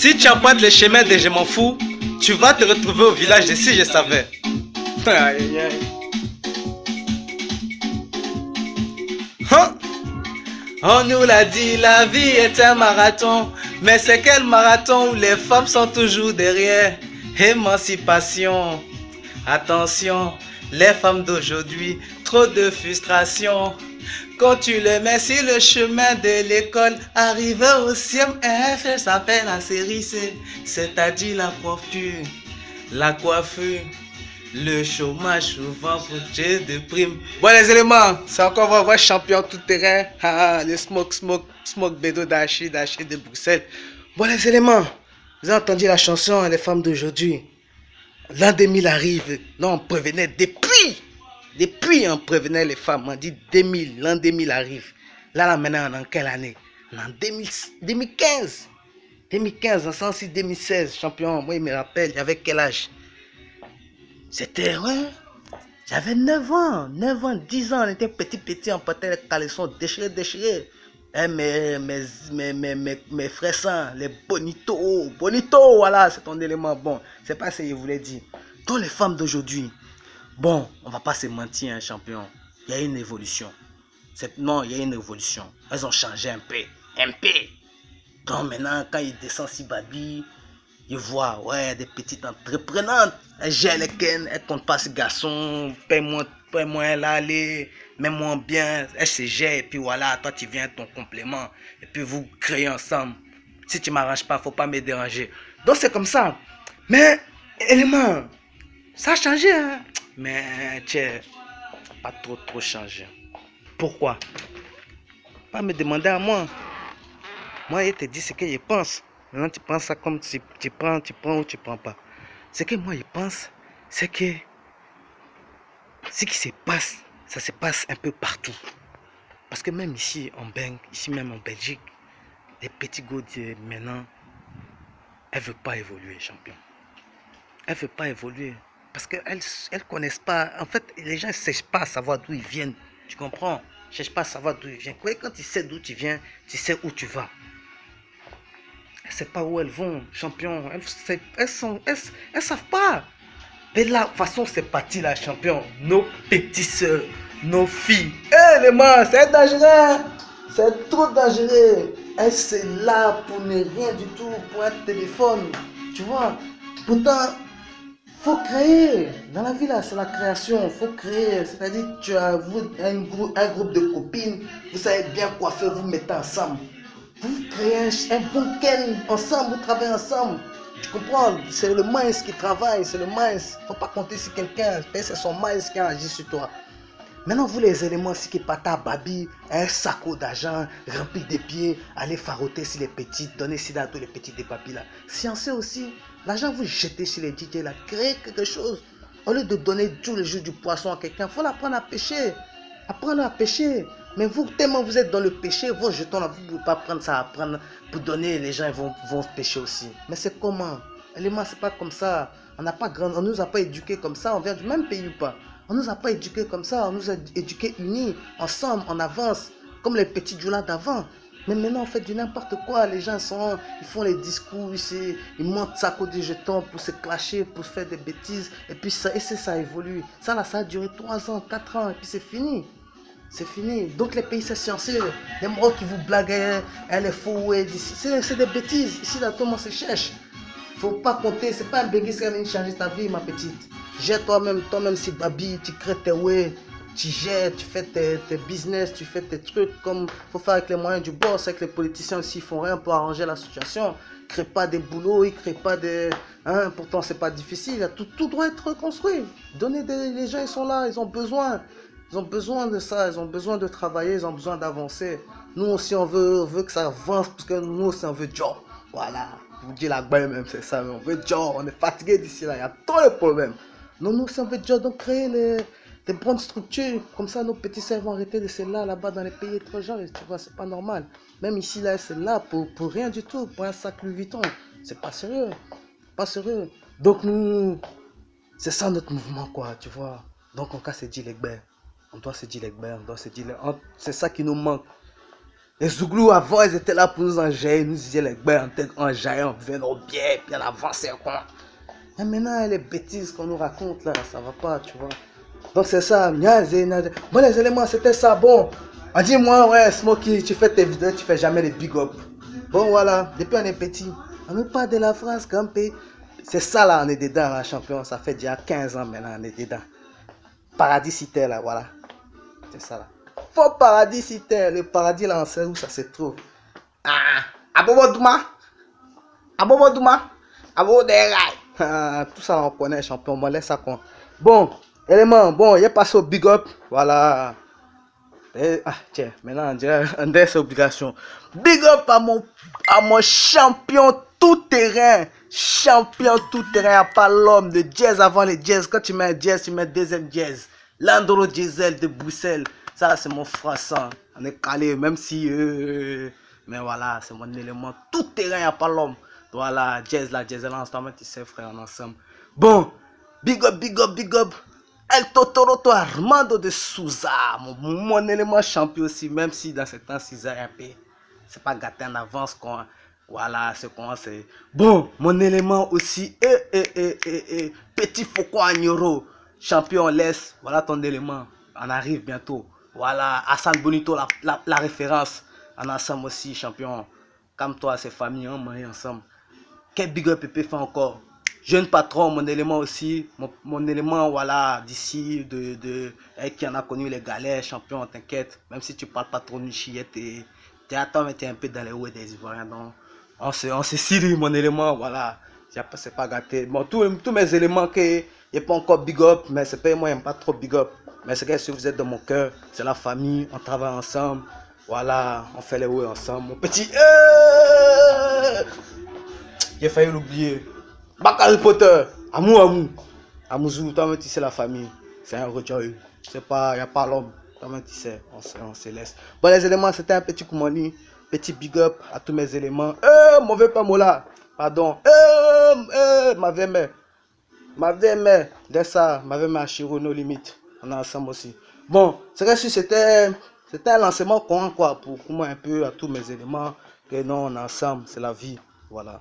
Si tu empruntes le chemin de Je m'en fous, tu vas te retrouver au village de Si je savais. Aïe, aïe. Hein? On nous l'a dit, la vie est un marathon. Mais c'est quel marathon où les femmes sont toujours derrière? Émancipation. Attention, les femmes d'aujourd'hui, trop de frustration. Quand tu les mets sur le chemin de l'école, arrivé au CMF, ça fait la série C, c'est-à-dire la coiffure, le chômage souvent pour Dieu de prime. Bon les éléments, c'est encore votre champion tout terrain, le smoke bédo d'Achi de Bruxelles. Bon les éléments, vous avez entendu la chanson Les femmes d'aujourd'hui. L'an 2000 arrive, non on prévenait depuis on prévenait les femmes, on dit 2000, l'an 2000 arrive. Là maintenant on est en quelle année? En 2015, 2015, en 2016, champion, moi il me rappelle, il y avait quel âge? C'était, ouais, j'avais 9 ans, 10 ans, on était petit, on portait les caleçons déchirés. Eh, mes frères sang, les bonito, voilà, c'est ton élément bon. C'est pas ce que je voulais dire. Tous les femmes d'aujourd'hui, bon, on va pas se mentir, hein, champion. Il y a une évolution. Non, il y a une évolution. Elles ont changé un peu. Donc maintenant, quand ils descendent si babi, ils voient, ouais, des petites entreprenantes. Elles gèrent les ken, elles comptent pas ces garçons, paie-moi là, allez, mets-moi bien, elles se gèrent, et puis voilà, toi tu viens ton complément, et puis vous créez ensemble. Si tu m'arranges pas, faut pas me déranger. Donc c'est comme ça. Mais, élément, ça a changé, hein. Mais, tiens, pas trop changé. Pourquoi? Pas me demander à moi. Moi, je te dis ce que je pense. Maintenant, tu penses ça comme tu prends ou tu prends pas. Ce que moi, je pense, c'est que ce qui se passe, ça se passe un peu partout. Parce que même ici, même en Belgique, les petits gars maintenant, elles ne veulent pas évoluer, champion. Elles ne veulent pas évoluer. Parce qu'elles ne connaissent pas. En fait, les gens ne cherchent pas à savoir d'où ils viennent. Tu comprends? Ils ne cherchent pas à savoir d'où ils viennent. Quand tu sais d'où tu viens, tu sais où tu vas. Elles ne savent pas où elles vont, champion. Elles savent pas. Mais là, de toute façon, c'est parti là, champion. Nos petites soeurs, nos filles. Les mains, c'est dangereux. C'est trop dangereux. Elles sont là pour ne rien du tout, pour un téléphone. Tu vois? Pourtant, faut créer. Dans la vie là, c'est la création. Faut créer. C'est-à-dire, tu as un groupe de copines. Vous savez bien quoi faire, vous mettez ensemble. Vous créez un bon ken ensemble, vous travaillez ensemble. Tu comprends? C'est le minds qui travaille, c'est le minds. Faut pas compter sur quelqu'un, c'est son minds qui agit sur toi. Maintenant, vous les éléments aussi qui partent à babi, un sac d'argent rempli de pieds, aller faroter sur les petites, donner si à tous les petits des papis là. Sciencez aussi, l'argent vous jetez sur les DJ là, créez quelque chose. Au lieu de donner tous les jours du poisson à quelqu'un, faut l'apprendre à pêcher. Apprendre à pêcher. Mais vous, tellement vous êtes dans le péché, vos jetons là, vous ne pouvez pas prendre ça à prendre pour donner, les gens vont pêcher aussi. Mais c'est comment? Élément, c'est pas comme ça. On n'a pas grand, on nous a pas éduqués comme ça, on vient du même pays ou pas? On nous a pas éduqués comme ça, on nous a éduqués unis, ensemble, on avance, comme les petits Djoula d'avant. Mais maintenant, on fait du n'importe quoi. Les gens ils font les discours, ils montent ça côté des jetons pour se clasher, pour faire des bêtises. Et puis ça évolue. Ça là, ça a duré 3 ans, 4 ans, et puis c'est fini. C'est fini. Donc les pays, c'est scienceux. Les Marocs qui vous blaguent, elle est faux, c'est des bêtises. Ici, là, tout le monde se cherche. Faut pas compter, c'est pas un béguis qui va venir changer ta vie, ma petite. Gère toi-même si babi, tu crées tes way, tu gères, tu fais tes business, tu fais tes trucs comme faut faire avec les moyens du boss, avec les politiciens aussi, ils font rien pour arranger la situation. Ils créent pas des boulots, ils créent pas des... Hein, pourtant c'est pas difficile, tout doit être reconstruit. Les gens, ils sont là, ils ont besoin. Ils ont besoin de ça, ils ont besoin de travailler, ils ont besoin d'avancer. Nous aussi, on veut que ça avance, parce que nous aussi, on veut job. Voilà, je vous dis la balle même, c'est ça, mais on veut job, on est fatigué d'ici là, il y a trop de problèmes. Nous aussi, on veut job, donc créer des bonnes structures, comme ça, nos petits sœurs vont arrêter de se là-bas dans les pays étrangers, tu vois, c'est pas normal. Même ici, là, c'est là pour rien du tout, pour un sac Louis Vuitton, c'est pas sérieux, pas sérieux. Donc nous, c'est ça notre mouvement, quoi, tu vois. Donc on casse se dire les gars. On doit se dire les gars, c'est ça qui nous manque. Les Zouglous avant, ils étaient là pour nous enjailler, ils nous disaient les gars, on enjaillait, on buvait nos bières, puis on avançait quoi. Et maintenant, les bêtises qu'on nous raconte là, ça va pas, tu vois. Donc c'est ça, bon les éléments c'était ça, bon. On dit moi, ouais, Smokey, tu fais tes vidéos, tu fais jamais les big up. Bon voilà, depuis on est petit, on nous parle de la France comme pays. C'est ça là, on est dedans, là, champion, ça fait déjà 15 ans maintenant, on est dedans. Paradis cité là, voilà. C'est ça là. Faux paradis cité, le paradis là, on sait où ça se trouve. Ah, Abobo Douma, Abobo Douma, Abobo Deray. Tout ça on connaît, champion, on laisse ça quoi. Bon, élément, bon, il est passé au big up, voilà. Tiens, maintenant on dirait un des obligations. Big up à mon champion tout terrain. Champion tout terrain, pas l'homme de jazz avant les jazz. Quand tu mets un jazz, tu mets deuxième jazz. Landro Diesel de Bruxelles. Ça, c'est mon frère. On est calé, même si. Mais voilà, c'est mon élément tout terrain, y a pas l'homme. Voilà, jazz là, jazz là, ensemble, tu sais, frère, on est ensemble. Bon, big up, big up, big up. El Totoroto Armando de Souza, mon élément champion aussi, même si dans ce temps, c'est pas gâté en avance, quoi. Voilà, c'est comment c'est. Bon, mon élément aussi, Petit Foucault Agnoro, champion laisse, voilà ton élément, on arrive bientôt. Voilà, Hassan Bonito, la référence, on est ensemble aussi, champion. Comme toi, c'est famille, on est ensemble. Quel big up Pépé fait encore? Jeune patron, mon élément aussi, mon élément, voilà, d'ici, qui en a connu les galères, champion, t'inquiète, même si tu parles pas trop de chiette, t'es un peu dans les hauts des Ivoiriens, donc, on se Syrie, mon élément, voilà, c'est pas gâté. Bon, tous mes éléments, il n'y a pas encore big up, mais c'est pas moi, j'aime pas trop big up, mais c'est que si vous êtes dans mon cœur, c'est la famille, on travaille ensemble, voilà, on fait les hauts ensemble, mon petit, j'ai failli l'oublier. Harry Potter, Amouzou, toi-même tu sais la famille, c'est un rejoy, c'est pas, y a pas l'homme, toi-même tu sais, on se laisse. Bon les éléments, c'était un petit Koumani, petit big up à tous mes éléments. Mauvais pas mola, pardon, m'avait mis, dès ça, m'avait mis à Chiro, nos limites, on est ensemble aussi. Bon, c'est que si c'était un lancement quoi, pour moi un peu à tous mes éléments, que non, on est ensemble, c'est la vie, voilà.